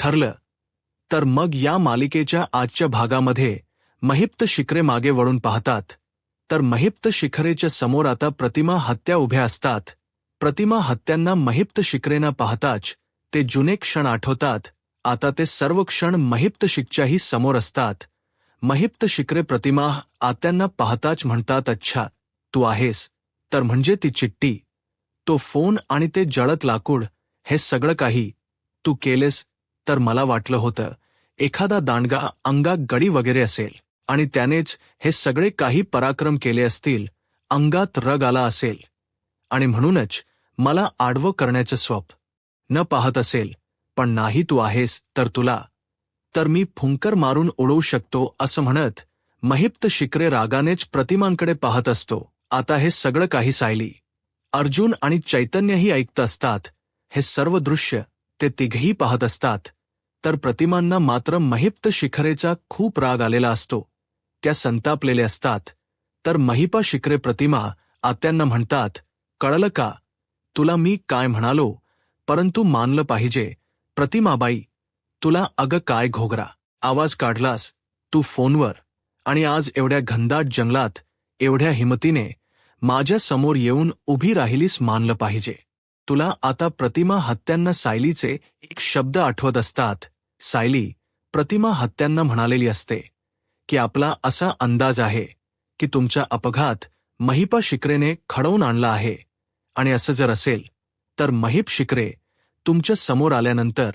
ठरलं. तर मग या मालिकेच्या आजच्या भागामध्ये महिप्त शिखरे मागे वळून पाहतात. तर महिप्त शिखरेच्या समोर आता प्रतिमा हत्या उभ्या असतात. प्रतिमा हत्यांना महिप्त शिखरेंना पाहताच ते जुने क्षण आठवतात. आता ते सर्व क्षण महिप्त शिखच्याही समोर असतात. महिप्त शिखरे प्रतिमा आत्यांना पाहताच म्हणतात, अच्छा तू आहेस. तर म्हणजे ती चिठ्ठी, तो फोन आणि ते जळत लाकूड, हे सगळं काही तू केलेस. तर मला वाटलं होतं एखादा दांडगा अंगात गडी वगैरे असेल आणि त्यानेच हे सगळे काही पराक्रम केले असतील, अंगात रग आला असेल आणि म्हणूनच मला आडवं करण्याचं स्वप्न न पाहत असेल. पण नाही, तू आहेस तर तुला तर मी फुंकर मारून उडवू शकतो, असं म्हणत महिप्त शिखरे रागानेच प्रतिमांकडे पाहत असतो. आता हे सगळं काही सायली, अर्जुन आणि चैतन्यही ऐकत असतात. हे सर्व दृश्य ते तिघेही पाहत असतात. तर प्रतिमांना मात्र महिप्त शिखरेचा खूप राग आलेला असतो. त्या संतापलेले असतात. तर महिपा शिखरे प्रतिमा आत्यांना म्हणतात, कळलं का तुला मी काय म्हणालो, परंतु मानलं पाहिजे. प्रतिमाबाई, तुला अगं काय घोगरा आवाज काढलास तू फोनवर आणि आज एवढ्या घनदाट जंगलात एवढ्या हिमतीने माझ्या समोर येऊन उभी राहिलीस, मानलं पाहिजे तुला. आता प्रतिमा हत्यांना सायलीचे एक शब्द आठवत असतात. सायली प्रतिमा हत्यांना म्हणालेली असते की आपला असा अंदाज आहे की तुमचा अपघात महिपा शिखरेने घडवून आणला आहे. आणि असं जर असेल तर महिप शिखरे तुमच्या समोर आल्यानंतर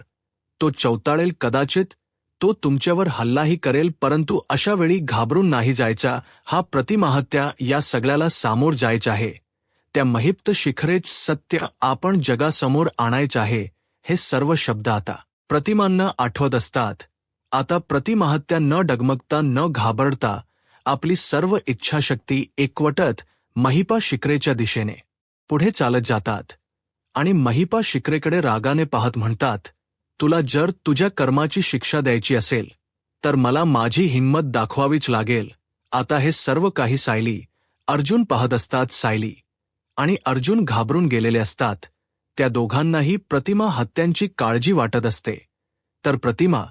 तो चौताळेल, कदाचित तो तुमच्यावर हल्लाही करेल, परंतु अशा वेळी घाबरून नाही जायचा. हा प्रतिमाहत्या या सगळ्याला सामोर जायचं आहे. त्या महिप्त शिखरेच सत्य आपण जगासमोर आणायचं आहे. हे सर्व शब्द आता प्रतिमांना आठवत असतात. आता प्रतिमाहत्या न डगमगता न घाबरता आपली सर्व इच्छाशक्ती एकवटत महिपा शिखरेच्या दिशेने पुढे चालत जातात आणि महिपा शिखरेकडे रागाने पाहत म्हणतात, तुला जर तुझ्या कर्माची शिक्षा द्यायची असेल तर मला माझी हिंमत दाखवावीच लागेल. आता हे सर्व काही सायली, अर्जुन पाहत असतात. सायली आणि अर्जुन घाबरून गेलेले असतात. त्या दोघांनाही प्रतिमा हत्यांची काळजी वाटत असते. तर प्रतिमा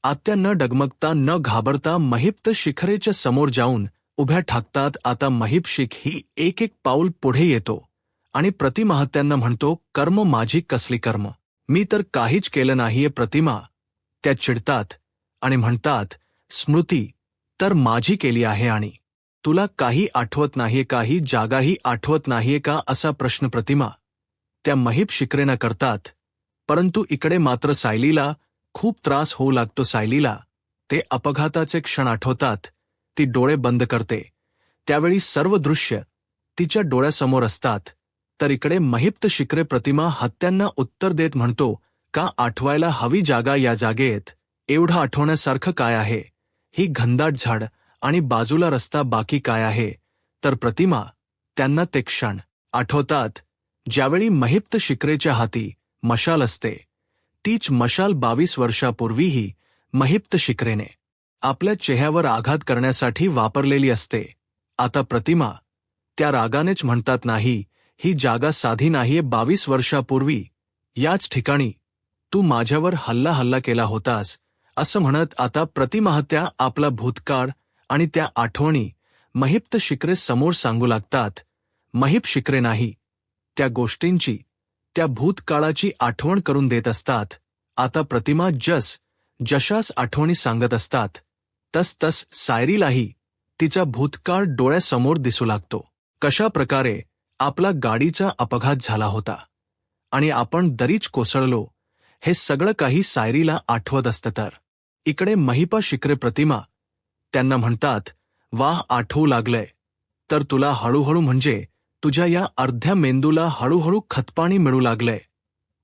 आत्या न डगमगता न घाबरता महिप्त शिखरेच्या समोर जाऊन उभ्या ठाकतात. आता महिप शिख ही एक एक पाऊल पुढे येतो आणि प्रतिमाहत्यांना म्हणतो, कर्म माझी कसली कर्म, मी तर काहीच केलं नाहीये. प्रतिमा त्या चिडतात आणि म्हणतात, स्मृती तर माझी केली आहे आणि तुला काही आठवत नाहीये, काही जागाही आठवत नाहीये का, असा प्रश्न प्रतिमा त्या महिप शिखरेना करतात. परंतु इकडे मात्र सायलीला खूप त्रास होऊ लागतो. सायलीला ते अपघाताचे क्षण आठवतात. ती डोळे बंद करते. त्यावेळी सर्व दृश्य तिच्या डोळ्यासमोर असतात. तर इकडे महिप्त शिखरे प्रतिमा हत्यांना उत्तर देत म्हणतो, का आठवायला हवी जागा, या जागेत एवढं आठवण्यासारखं काय आहे, ही घनदाट झाड आणि बाजूला रस्ता, बाकी काय आहे. तर प्रतिमा त्यांना ते क्षण आठवतात ज्यावेळी महिप्त शिखरेच्या हाती मशाल असते. तीच मशाल 22 वर्षापूर्वीही महिप्त शिखरेने आपल्या चेहऱ्यावर आघात करण्यासाठी वापरलेली असते. आता प्रतिमा त्या रागानेच म्हणतात, नाही, ही जागा साधी नाहीये. 22 वर्षापूर्वी याच ठिकाणी तू माझ्यावर हल्ला केला होतास, असं म्हणत आता प्रतिमाहत्या आपला भूतकाळ आणि त्या आठवणी महिप्त शिखरे समोर सांगू लागतात. महिप शिखरे नाही, त्या गोष्टींची, त्या भूतकाळाची आठवण करून देत असतात. आता प्रतिमा जशास आठवणी सांगत असतात, तस सायरीलाही तिचा भूतकाळ डोळ्यासमोर दिसू लागतो. कशा प्रकारे आपला गाडीचा अपघात झाला होता आणि आपण दरीच कोसळलो, हे सगळं काही सायरीला आठवत असतं. तर इकडे महिपा शिखरे प्रतिमा त्यांना म्हणतात, वाह, आठवू लागलंय तर तुला हळूहळू, म्हणजे तुझ्या या अर्ध्या मेंदूला हळूहळू खतपाणी मिळू लागलंय.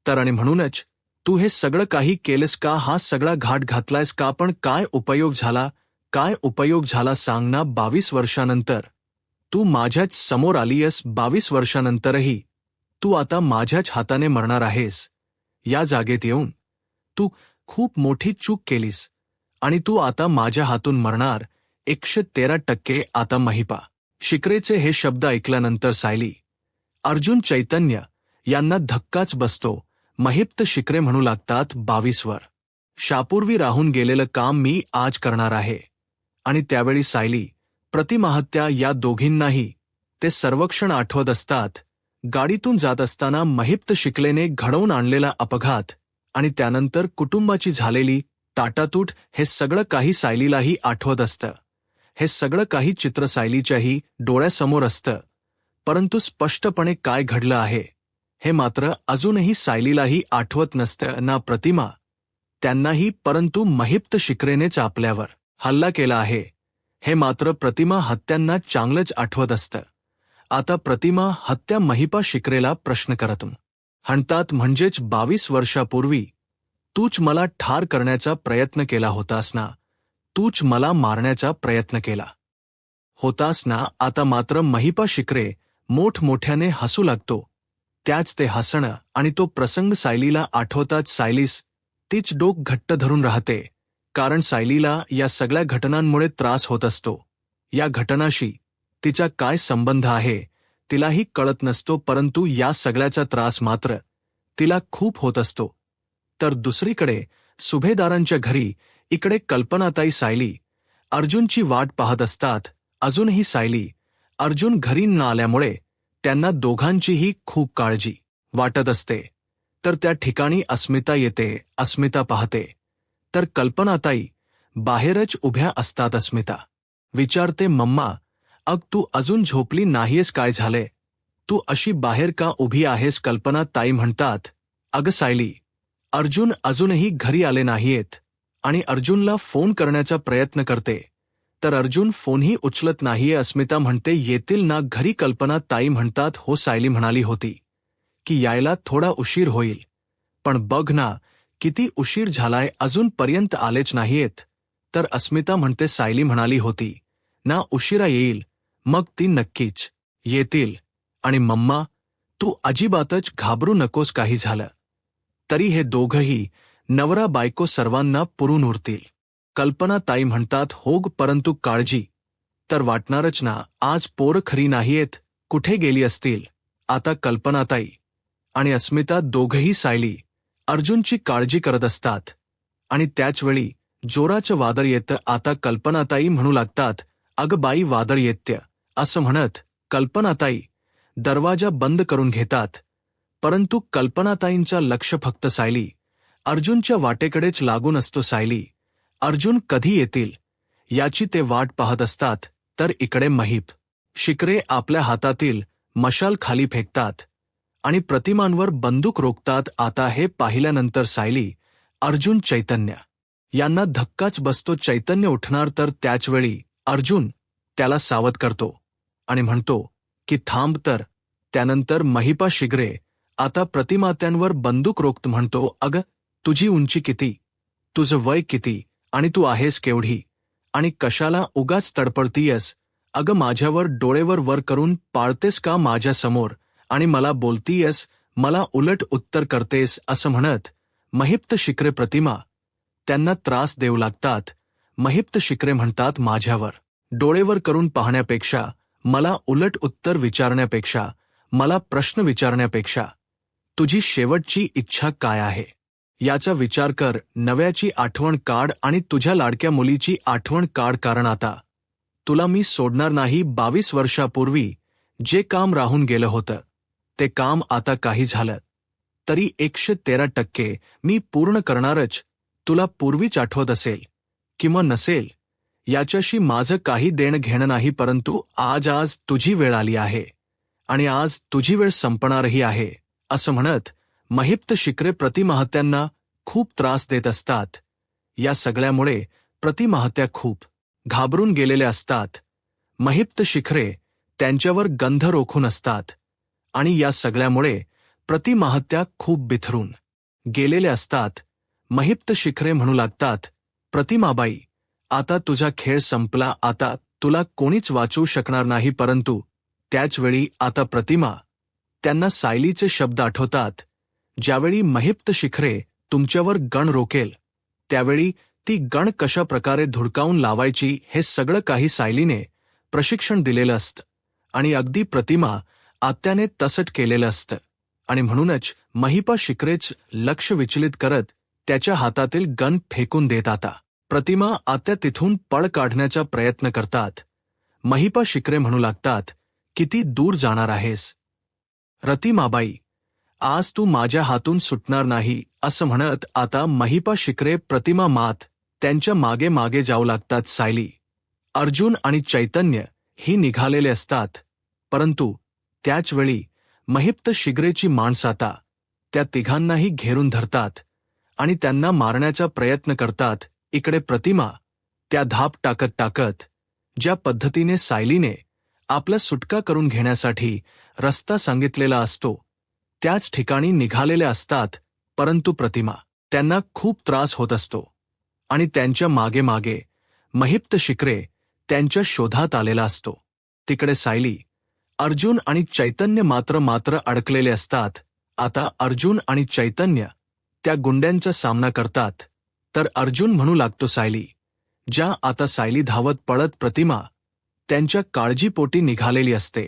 तर आणि म्हणूनच तू हे सगळं काही केलंस का, हा सगळा घाट घातलायस का, पण काय उपयोग झाला, काय उपयोग झाला सांग ना. 22 वर्षानंतर तू माझ्याच समोर आलीयस. 22 वर्षानंतरही तू आता माझ्याच हाताने मरणार आहेस. या जागेत येऊन तू खूप मोठी चूक केलीस आणि तू आता माझ्या हातून मरणार. 113%. आता महिपा शिखरेचे हे शब्द ऐकल्यानंतर सायली, अर्जुन, चैतन्य यांना धक्काच बसतो. महिप्त शिखरे म्हणू लागतात, 22 शापूर्वी राहून गेलेलं काम मी आज करणार आहे. आणि त्यावेळी सायली, प्रतिमाहत्या या दोघींनाही ते सर्वक्षण आठवत असतात. गाडीतून जात असताना महिप्त शिकलेने घडवून आणलेला अपघात आणि त्यानंतर कुटुंबाची झालेली ताटातूट, हे सगळं काही सायलीलाही आठवत असतं. हे सगळं काही चित्र सायलीच्याही डोळ्यासमोर असतं. परंतु स्पष्टपणे काय घडलं आहे हे मात्र अजूनही सायलीलाही आठवत नसतं. ना प्रतिमा त्यांनाही, परंतु महिप्त शिकरेनेच आपल्यावर हल्ला केला आहे हे मात्र प्रतिमा हत्यांना चांगलंच आठवत असतं. आता प्रतिमा हत्या महिपा शिकरेला प्रश्न करत म्हणतात, म्हणजेच 22 वर्षापूर्वी तूच मला ठार करण्याचा प्रयत्न केला होतास ना, तूच मला मारण्याचा प्रयत्न केला होतास ना. आता मात्र महिपा शिकरे मोठमोठ्याने हसू लागतो. त्याच ते हसणं आणि तो प्रसंग सायलीला आठवताच सायलीस तीच डोक घट्ट धरून राहते. कारण सायलीला या सगळ्या घटनांमुळे त्रास होत असतो. या घटनाशी तिचा काय संबंध आहे तिलाही कळत नसतो, परंतु या सगळ्याचा त्रास मात्र तिला खूप होत असतो. तर दुसरीकडे सुभेदारांच्या घरी इकडे कल्पनाताई सायली अर्जुनची वाट पाहत असतात. अजूनही सायली अर्जुन घरी न आल्यामुळे त्यांना दोघांचीही खूप काळजी वाटत असते. तर त्या ठिकाणी अस्मिता येते. अस्मिता पाहते तर कल्पनाताई बाहेरच उभ्या असतात. अस्मिता विचारते, मम्मा, तू अजून झोपली नाहीयेस? काय झाले? तू अशी बाहेर का उभी आहेस? कल्पनाताई म्हणतात, अगं सायली, अर्जुन अजूनही घरी आले नाहीयेत आणि अर्जुनला फोन करण्याचा प्रयत्न करते तर अर्जुन फोनही उचलत नाहीये. अस्मिता म्हणते, येतील ना घरी? कल्पनाताई म्हणतात, हो, सायली म्हणाली होती की यायला थोडा उशीर होईल, पण बघ ना किती उशीर झालाय, अजूनपर्यंत आलेच नाहीयेत. तर अस्मिता म्हणते, सायली म्हणाली होती ना उशिरा येईल, मग ती नक्कीच येतील. आणि मम्मा, तू अजिबातच घाबरू नकोस, काही झालं तरी हे दोघंही नवरा बायको सर्वांना पुरून उरतील. कल्पनाताई म्हणतात, होग, परंतु काळजी तर वाटणारच ना. आज पोरं खरी नाहीयेत, कुठे गेली असतील? आता कल्पनाताई आणि अस्मिता दोघंही सायली अर्जुनची काळजी करत असतात आणि त्याचवेळी जोराचं वादळ येतं. आता कल्पनाताई म्हणू लागतात, अगं बाई, वादळ येत्य, असं म्हणत कल्पनाताई दरवाजा बंद करून घेतात. परंतु कल्पनाताईंचं लक्ष फक्त सायली अर्जुनच्या वाटेकडेच लागून असतो. सायली अर्जुन कधी येतील याची ते वाट पाहत असतात. तर इकडे महिप शिकरे आपल्या हातातील मशाल खाली फेकतात आणि प्रतिमांवर बंदूक रोखतात. आता हे पाहिल्यानंतर सायली, अर्जुन, चैतन्य यांना धक्काच बसतो. चैतन्य उठणार तर त्याचवेळी अर्जुन त्याला सावध करतो आणि म्हणतो की थांब. तर त्यानंतर महिपा शिगरे आता प्रतिमात्यांवर बंदूक रोखत म्हणतो, अगं, तुझी उंची किती, तुझं वय किती आणि तू आहेस केवढी आणि कशाला उगाच तडपडतीयस? अगं, माझ्यावर डोळेवर वर करून पाळतेस का माझ्यासमोर आणि मला बोलतीयस, मला उलट उत्तर करतेस? असं म्हणत महिप्त शिकरे प्रतिमा त्यांना त्रास देऊ लागतात. महिप्त शिकरे म्हणतात, माझ्यावर डोळेवर करून पाहण्यापेक्षा, मला उलट उत्तर विचारण्यापेक्षा, मला प्रश्न विचारण्यापेक्षा तुझी शेवटची इच्छा काय आहे याचा विचार कर. नव्याची आठवण काढ आणि तुझ्या लाडक्या मुलीची आठवण काढ, कारण आता तुला मी सोडणार नाही. 22 वर्षापूर्वी जे काम राहून गेलं होतं ते काम आता काही झालं तरी 113% मी पूर्ण करणारच. तुला पूर्वीच आठवत असेल किंवा नसेल याच्याशी माझं काही देणं घेणं नाही, परंतु आज तुझी वेळ आली आहे आणि आज तुझी वेळ संपणारही आहे. असं म्हणत महिप्त शिकरे प्रतिमाहत्यांना खूप त्रास देत असतात. या सगळ्यामुळे प्रतिमाहत्या खूप घाबरून गेलेल्या असतात. महिप्त शिखरे त्यांच्यावर गंध रोखून असतात आणि या सगळ्यामुळे प्रतिमाहत्या खूप बिथरून गेलेल्या असतात. महिप्त शिखरे म्हणू लागतात, प्रतिमाबाई, आता तुझा खेळ संपला, आता तुला कोणीच वाचवू शकणार नाही. परंतु त्याचवेळी आता प्रतिमा त्यांना सायलीचे शब्द आठवतात, ज्यावेळी महिप्त शिखरे तुमच्यावर गण रोकेल त्यावेळी ती गण कशा प्रकारे धुडकावून लावायची हे सगळं काही सायलीने प्रशिक्षण दिलेलं असतं आणि अगदी प्रतिमा आत्याने तसट केलेलं असतं. आणि म्हणूनच महिपा शिकरेच लक्ष विचलित करत त्याच्या हातातील गन फेकून देत आता. प्रतिमा आत्या तिथून पळ काढण्याचा प्रयत्न करतात. महिपा शिकरे म्हणू लागतात, किती दूर जाणार आहेस रतिमाबाई, आज तू माझ्या हातून सुटणार नाही असं म्हणत आता महिपा शिकरे प्रतिमा मात त्यांच्या मागे मागे जाऊ लागतात. सायली, अर्जुन आणि चैतन्य ही निघालेले असतात, परंतु त्याचवेळी महिप्त शिगरेची माणसं आता त्या तिघांनाही घेरून धरतात आणि त्यांना मारण्याचा प्रयत्न करतात. इकडे प्रतिमा त्या धाप टाकत ज्या पद्धतीने सायलीने आपला सुटका करून घेण्यासाठी रस्ता सांगितलेला असतो त्याच ठिकाणी निघालेले असतात, परंतु प्रतिमा त्यांना खूप त्रास होत असतो आणि त्यांच्या मागे मागे महिप्त शिकरे त्यांच्या शोधात आलेला असतो. तिकडे सायली, अर्जुन आणि चैतन्य मात्र अडकलेले असतात. आता अर्जुन आणि चैतन्य त्या गुंड्यांचा सामना करतात, तर अर्जुन म्हणू लागतो सायली, ज्या आता सायली धावत पळत प्रतिमा त्यांच्या काळजीपोटी निघालेली असते,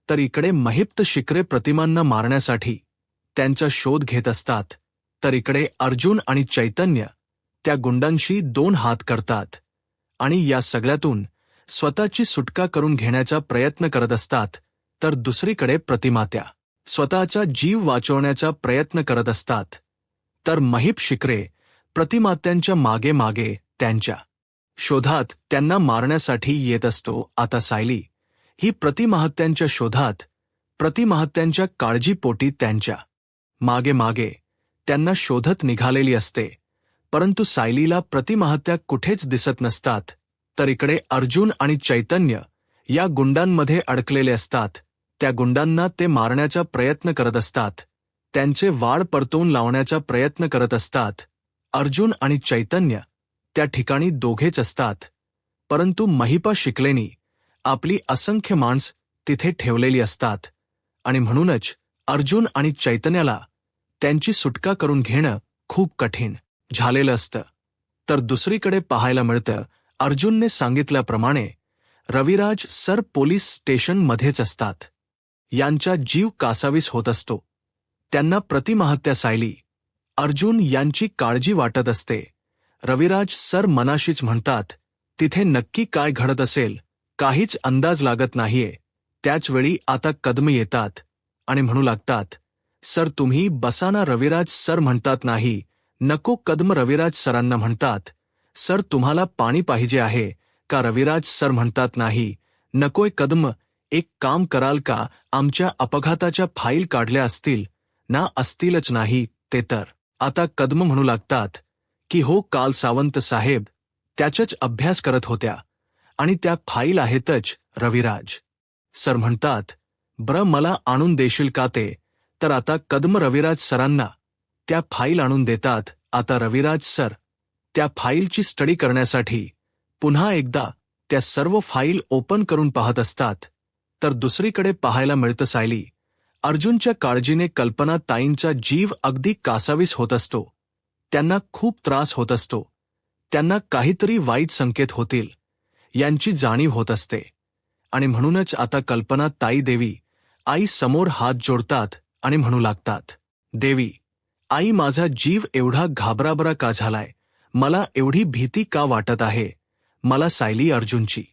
तर इकडे महिप्त शिकरे प्रतिमांना मारण्यासाठी त्यांचा शोध घेत असतात. तर इकडे अर्जुन आणि चैतन्य त्या गुंडांशी 2 हात करतात आणि या सगळ्यातून स्वतःची सुटका करून घेण्याचा प्रयत्न करत असतात. तर दुसरीकडे प्रतिमा त्या स्वतःचा जीव वाचवण्याचा प्रयत्न करत असतात. तर महिप शिकरे प्रतिमात्यांच्या मागे मागे त्यांच्या शोधात त्यांना मारण्यासाठी येत असतो. आता सायली ही प्रतिमाहत्यांच्या शोधात प्रतिमाहत्यांच्या काळजीपोटी त्यांच्या मागे मागे त्यांना शोधत निघालेली असते, परंतु सायलीला प्रतिमाहत्या कुठेच दिसत नसतात. तर इकडे अर्जुन आणि चैतन्य या गुंडांमध्ये अडकलेले असतात. त्या गुंडांना ते मारण्याचा प्रयत्न करत असतात, त्यांचे वाळ परतवून लावण्याचा प्रयत्न करत असतात. अर्जुन आणि चैतन्य त्या ठिकाणी दोघेच असतात, परंतु महिपा शिकलेनी आपली असंख्य माणस तिथे ठेवलेली असतात आणि म्हणूनच अर्जुन आणि चैतन्याला त्यांची सुटका करून घेणं खूप कठीण झालेलं असतं. तर दुसरीकडे पाहायला मिळतं, अर्जुनने सांगितल्याप्रमाणे रविराज सर पोलीस स्टेशनमध्येच असतात. यांचा जीव कासावीस होत असतो. त्यांना प्रतिमाहत्या सायली, अर्जुन यांची काळजी वाटत असते. रविराज सर मनाशीच म्हणतात, तिथे नक्की काय घडत असेल काहीच अंदाज लागत नाहीये. त्याचवेळी आता कदम येतात आणि म्हणू लागतात, सर तुम्ही बसाना. रविराज सर म्हणतात, नाही नको कदम. रविराज सरांना म्हणतात, सर तुम्हाला पाणी पाहिजे आहे का? रविराज सर म्हणतात, नाही नकोय कदम. एक काम कराल का, आमच्या अपघाताच्या फाईल काढल्या असतील ना? असतीलच नाही ते तर. आता कदम म्हणू लागतात की हो, काल सावंत साहेब त्याचाच अभ्यास करत होत्या आणि त्या फाईल आहेतच. रविराज सर म्हणतात, बरं मला आणून देशील का ते? तर आता कदम रविराज सरांना त्या फाईल आणून देतात. आता रविराज सर त्या फाईलची स्टडी करण्यासाठी पुन्हा एकदा त्या सर्व फाईल ओपन करून पाहत असतात. तर दुसरीकडे पाहायला मिळतं, सायली अर्जुनच्या काळजीने कल्पना ताईंचा जीव अगदी कासावीस होत असतो. त्यांना खूप त्रास होत असतो. त्यांना काहीतरी वाईट संकेत होतील यांची जाणीव होत असते आणि म्हणूनच आता कल्पना ताई देवी आई समोर हात जोडतात आणि म्हणू लागतात, देवी आई, माझा जीव एवढा घाबराबरा का झालाय? मला एवढी भीती का वाटत आहे? मला सायली अर्जुनची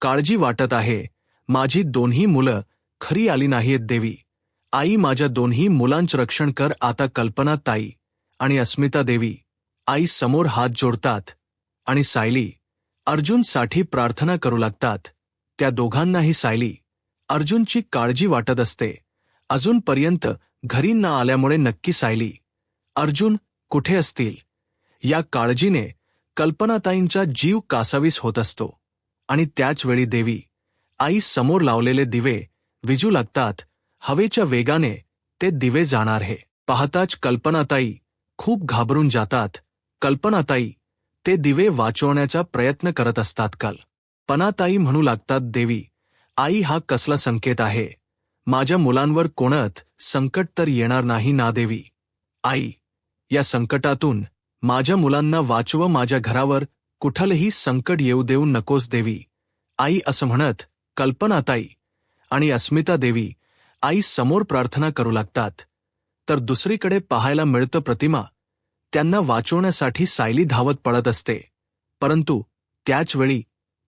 काळजी वाटत आहे. माझी 2ही मुलं खरी आली नाहीत देवी. आई, माझ्या 2ही मुलांचं रक्षण कर. आता कल्पना ताई आणि अस्मिता देवी आई समोर हात जोडतात आणि सायली अर्जुनसाठी प्रार्थना करू लागतात. त्या दोघांनाही सायली अर्जुनची काळजी वाटत असते. अजूनपर्यंत घरी न आल्यामुळे नक्की सायली अर्जुन कुठे असतील या काळजीने कल्पनाताईंचा जीव कासावीस होत असतो आणि त्याचवेळी देवी आई समोर लावलेले दिवे विजू लागतात. हवेच्या वेगाने ते दिवे जाणार हे पाहताच कल्पनाताई खूप घाबरून जातात. कल्पनाताई ते दिवे वाचवण्याचा प्रयत्न करत असतात. कल्पनाताई म्हणू लागतात, देवी आई, हा कसला संकेत आहे? माझ्या मुलांवर कोणत संकट तर येणार नाही ना देवी? आई, या संकटातून माझ्या मुलांना वाचव. माझ्या घरावर कुठलंही संकट येऊ देऊ नकोस देवी. आई असं म्हणत कल्पनाताई आणि अस्मिता देवी आई समोर प्रार्थना करू लागतात. तर दुसरीकडे पाहायला मिळतं, प्रतिमा त्यांना वाचवण्यासाठी सायली धावत पळत असते, परंतु त्याच वेळी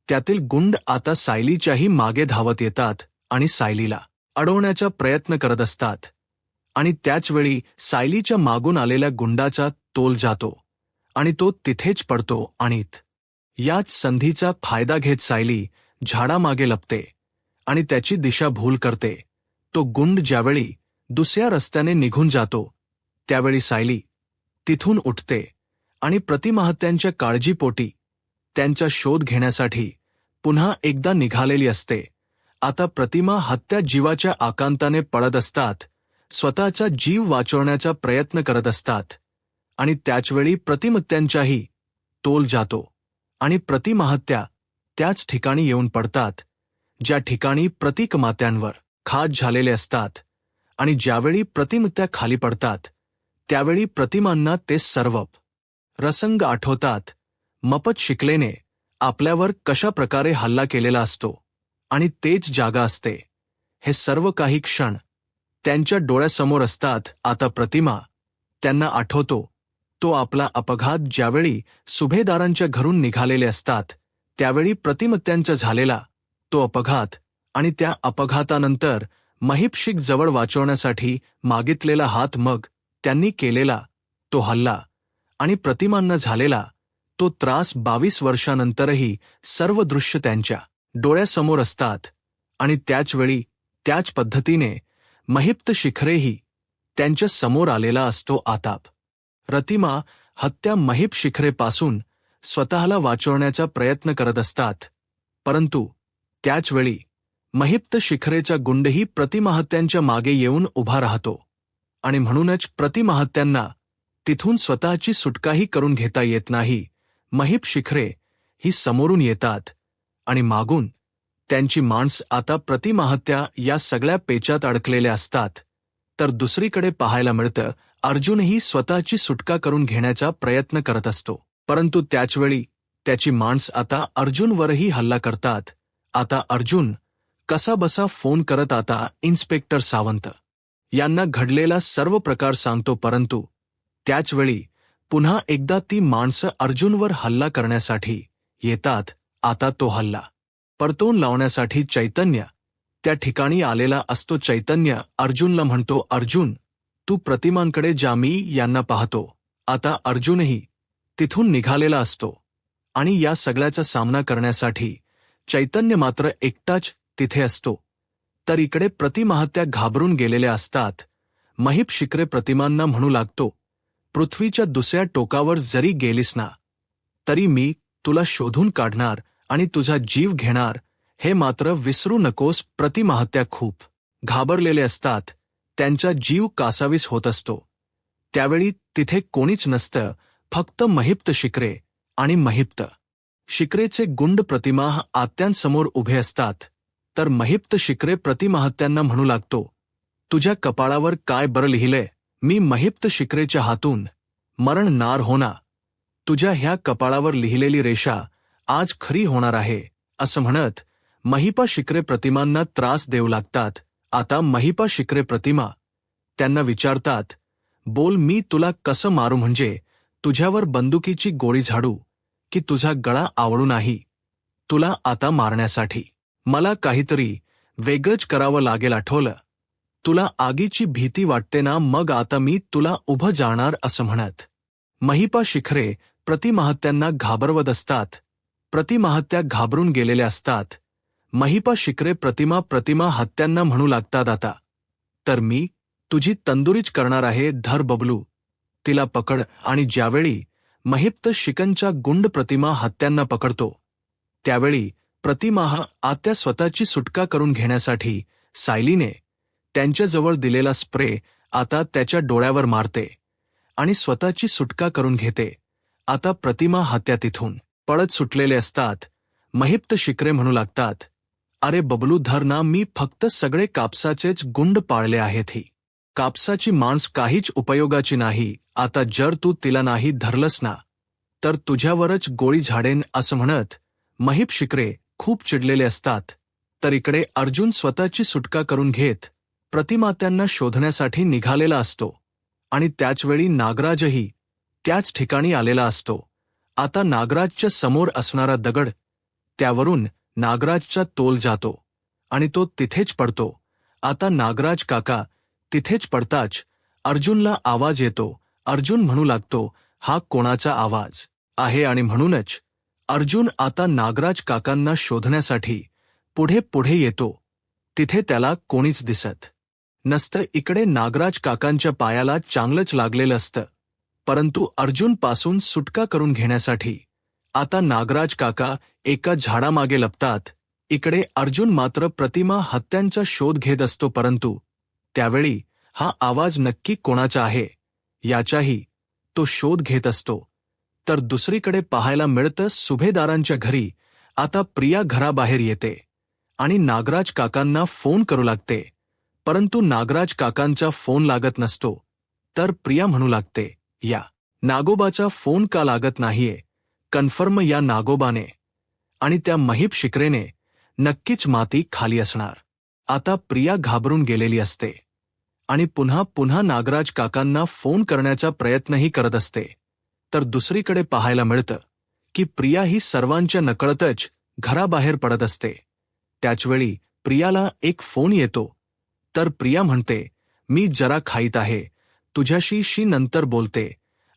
त्यातील गुंड आता सायलीच्याही मागे धावत येतात आणि सायलीला अडवण्याचा प्रयत्न करत असतात. आणि त्याच वेळी सायलीच्या मागून आलेल्या गुंडाचा तोल जातो आणि तो तिथेच पडतो आणि याच संधीचा फायदा घेत सायली झाडामागे लपते आणि त्याची दिशाभूल करते. तो गुंड ज्यावेळी दुसऱ्या रस्त्याने निघून जातो त्यावेळी सायली तिथून उठते आणि प्रतिमाहत्यांच्या काळजीपोटी त्यांचा शोध घेण्यासाठी पुन्हा एकदा निघालेली असते. आता प्रतिमा हत्या जीवाच्या आकांताने पळत असतात, स्वतःचा जीव वाचवण्याचा प्रयत्न करत असतात आणि त्याचवेळी प्रतिमत्यांचाही तोल जातो आणि प्रतिमाहत्या त्याच ठिकाणी येऊन पडतात ज्या ठिकाणी प्रतिकमात्यांवर खात झालेले असतात. आणि ज्यावेळी प्रतिमत्या खाली पडतात त्यावेळी प्रतिमांना ते सर्व प्रसंग आठवतात. मपत शिकलेने आपल्यावर कशा प्रकारे हल्ला केलेला असतो आणि तेच जागा असते. हे सर्व काही क्षण त्यांच्या डोळ्यासमोर असतात. आता प्रतिमा त्यांना आठवतो तो आपला अपघात ज्यावेळी सुभेदारांच्या घरून निघालेले असतात त्यावेळी प्रतिमत्यांचा झालेला तो अपघात आणि त्या अपघातानंतर महिपशिक जवळ वाचवण्यासाठी मागितलेला हात, मग त्यांनी केलेला तो हल्ला आणि प्रतिमांना झालेला तो त्रास 22 वर्षांनंतरही सर्व दृश्य त्यांच्या डोळ्यासमोर असतात. आणि त्याचवेळी त्याच पद्धतीने महिप्त शिखरेही त्यांच्या समोर आलेला असतो. आता प्रतिमा हत्या महिप शिखरेपासून स्वतःला वाचवण्याचा प्रयत्न करत असतात, परंतु त्याचवेळी महिप्त शिखरेचा गुंडही प्रतिमाहत्यांच्या मागे येऊन उभा राहतो आणि म्हणूनच प्रतिमाहत्यांना तिथून स्वतःची सुटकाही करून घेता येत नाही. महिप शिखरे ही समोरून येतात आणि मागून त्यांची माणसं आता प्रतिमाहत्या या सगळ्या पेचात अडकलेल्या असतात. तर दुसरीकडे पाहायला मिळतं अर्जुनही स्वतःची सुटका करून घेण्याचा प्रयत्न करत असतो, परंतु त्याचवेळी त्याची माणसं आता अर्जुनवरही हल्ला करतात. आता अर्जुन कसाबसा फोन करत आता इन्स्पेक्टर सावंत यांना घडलेला सर्व प्रकार सांगतो, परंतु त्याचवेळी पुन्हा एकदा ती माणसं अर्जुनवर हल्ला करण्यासाठी येतात. आता तो हल्ला परतवून लावण्यासाठी चैतन्य त्या ठिकाणी आलेला असतो. चैतन्य अर्जुनला म्हणतो, अर्जुन तू प्रतिमांकडे जा, मी यांना पाहतो. आता अर्जुनही तिथून निघालेला असतो आणि या सगळ्याचा सामना करण्यासाठी चैतन्य मात्र एकटाच तिथे असतो. तर इकडे प्रतिमाहत्या घाबरून गेलेल्या असतात. महिप शिखरे प्रतिमांना म्हणू लागतो, पृथ्वीच्या दुसऱ्या टोकावर जरी गेलीस ना तरी मी तुला शोधून काढणार आणि तुझा जीव घेणार, हे मात्र विसरू नकोस. प्रतिमाहत्या खूप घाबरलेले असतात, त्यांचा जीव कासावीस होत असतो. त्यावेळी तिथे कोणीच नसतं, फक्त महिप्त शिखरे आणि महिप्त शिखरेचे गुंड प्रतिमा आत्यांसमोर उभे असतात. तर महिप्त शिखरे प्रतिमाहत्यांना म्हणू लागतो, तुझ्या कपाळावर काय बरं लिहिलंय? मी महिप्त शिखरेच्या हातून मरण नार होना. तुझ्या ह्या कपाळावर लिहिलेली रेषा आज खरी होणार आहे, असं म्हणत महिपा शिखरे प्रतिमांना त्रास देऊ लागतात. आता महिपा शिखरे प्रतिमा त्यांना विचारतात, बोल, मी तुला कसं मारू? म्हणजे तुझ्यावर बंदुकीची गोळी झाडू की तुझा गळा आवळू? नाही, तुला आता मारण्यासाठी मला काहीतरी वेगळंच करावं लागेल. आठवलं? तुला आगीची भीती वाटते ना? मग आता मी तुला उभं जाणार, असं म्हणत महिपा शिखरे प्रतिमाहत्यांना घाबरवत असतात. प्रतिमाहत्या घाबरून गेलेल्या असतात. महिपा शिखरे प्रतिमा हत्यांना म्हणू लागतात, आता तर मी तुझी तंदुरीच करणार आहे. धर बबलू, तिला पकड. आणि ज्यावेळी महिप्त शिखंचा गुंड प्रतिमा हत्यांना पकडतो त्यावेळी प्रतिमा आत्या स्वतःची सुटका करून घेण्यासाठी सायलीने त्यांच्याजवळ दिलेला स्प्रे आता त्याच्या डोळ्यावर मारते आणि स्वतःची सुटका करून घेते. आता प्रतिमा हत्या तिथून पळत सुटलेले असतात. महिप्त शिखरे म्हणू लागतात, अरे बबलू, धर ना, मी फक्त सगळे कापसाचेच गुंड पाळले आहेत. ही कापसाची मांस काहीच उपयोगाची नाही. आता जर तू तिला नाही धरलंस ना तर तुझ्यावरच गोळी झाडेन, असं म्हणत महिप शिखरे खूप चिडलेले असतात. तर इकडे अर्जुन स्वतःची सुटका करून घेत प्रतिमात्यांना शोधण्यासाठी निघालेला असतो आणि त्याचवेळी नागराजही त्याच ठिकाणी आलेला असतो. आता नागराजच्या समोर असणारा दगड, त्यावरून नागराजचा तोल जातो आणि तो तिथेच पडतो. आता नागराज काका तिथेच पडताच अर्जुनला आवाज येतो. अर्जुन म्हणू लागतो, हा कोणाचा आवाज आहे? आणि म्हणूनच अर्जुन आता नागराज काकांना शोधण्यासाठी पुढे पुढे येतो. तिथे त्याला कोणीच दिसत नसतं. इकडे नागराज काकांच्या पायाला चांगलंच लागलेलं असतं, परंतु अर्जुनपासून सुटका करून घेण्यासाठी आता नागराज काका एका झाडामागे लपतात. इकडे अर्जुन मात्र प्रतिमा हत्यांचा शोध घेत असतो, परंतु त्यावेळी हा आवाज नक्की कोणाचा आहे याचाही तो शोध घेत असतो. तर दुसरीकडे पाहायला मिळतं सुभेदारांच्या घरी आता प्रिया घराबाहेर येते आणि नागराज काकांना फोन करू लागते, परंतु नागराज काकांचा फोन लागत नसतो. तर प्रिया म्हणू लागते, या नागोबाचा फोन का लागत नाहीये? कन्फर्म या नागोबाने आणि त्या महीप शिकरेने नक्कीच माती खाली असणार. आता प्रिया घाबरून गेलेली असते आणि पुन्हा पुन्हा नागराज काकांना फोन करण्याचा प्रयत्नही करत असते. तर दुसरीकडे पाहायला मिळतं की प्रिया ही सर्वांच्या नकळतच घराबाहेर पडत असते. त्याचवेळी प्रियाला एक फोन येतो. तर प्रिया म्हणते, मी जरा घाईत आहे, तुझ्याशी नंतर बोलते.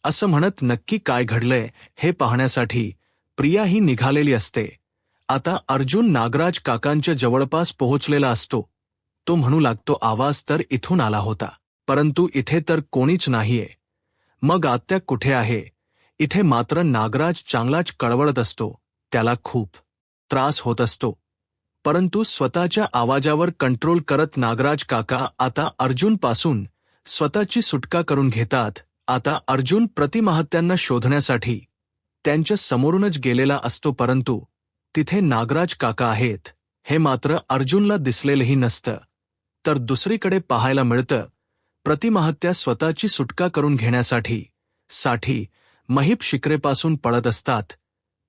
असं म्हणत नक्की काय घडलंय हे पाहण्यासाठी प्रिया ही निघालेली असते. आता अर्जुन नागराज काकांच्या जवळपास पोहोचलेला असतो. तो म्हणू लागतो, आवाज तर इथून आला होता, परंतु इथे तर कोणीच नाहीये. मग आत्या कुठे आहे? इथे मात्र नागराज चांगलाच कळवळत असतो. त्याला खूप त्रास होत असतो, परंतु स्वतःच्या आवाजावर कंट्रोल करत नागराज काका आता अर्जुनपासून स्वतःची सुटका करून घेतात. आता अर्जुन प्रतिमाहत्यांना शोधण्यासाठी त्यांच्या समोरूनच गेलेला असतो, परंतु तिथे नागराज काका आहेत हे मात्र अर्जुनला दिसलेलंही नसतं. तर दुसरीकडे पाहायला मिळतं प्रतिमाहत्या स्वतःची सुटका करून घेण्यासाठी महीप शिकरेपासून पळत असतात,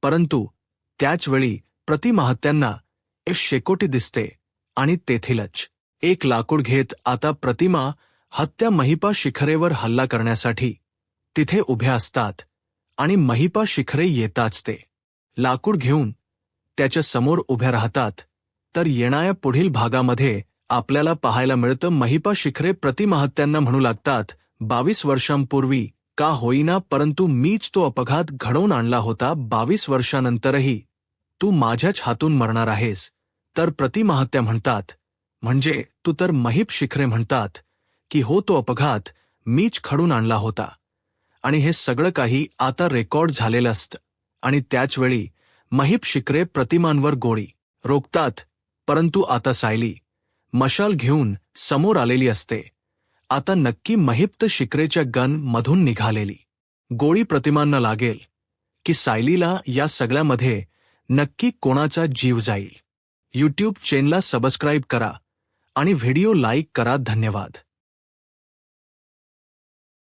परंतु त्याचवेळी प्रतिमाहत्यांना एक शेकोटी दिसते आणि तेथीलच एक लाकूड घेत आता प्रतिमा हत्या महिपा शिखरेवर हल्ला करण्यासाठी तिथे उभ्या असतात आणि महिपा शिखरे येताच ते लाकूड घेऊन त्याच्या समोर उभ्या राहतात. तर येणाऱ्या पुढील भागामध्ये आपल्याला पाहायला मिळतं महिपा शिखरे प्रतिमाहत्यांना म्हणू लागतात, 22 वर्षांपूर्वी का होईना, परंतु मीच तो अपघात घडवून आणला होता. 22 वर्षांनंतरही तू माझ्याच हातून मरणार आहेस. तर प्रतिमाहत्या म्हणतात, म्हणजे तू तर महीप शिखरे म्हणतात की हो, तो अपघात मीच घडवून आणला होता आणि हे सगळं काही आता रेकॉर्ड झालेलं असतं. आणि त्याचवेळी महीप शिखरे प्रतिमांवर गोळी रोखतात, परंतु आता सायली मशाल घेऊन समोर आलेली असते. आता नक्की महिप्त शिखरेच्या गन मधून निघालेली गोळी प्रतिमांना लागेल की सायलीला? या सगळ्यामध्ये नक्की कोणाचा जीव जाईल? यूट्यूब चॅनलला सबस्क्राईब करा आणि व्हिडिओ लाईक करा. धन्यवाद.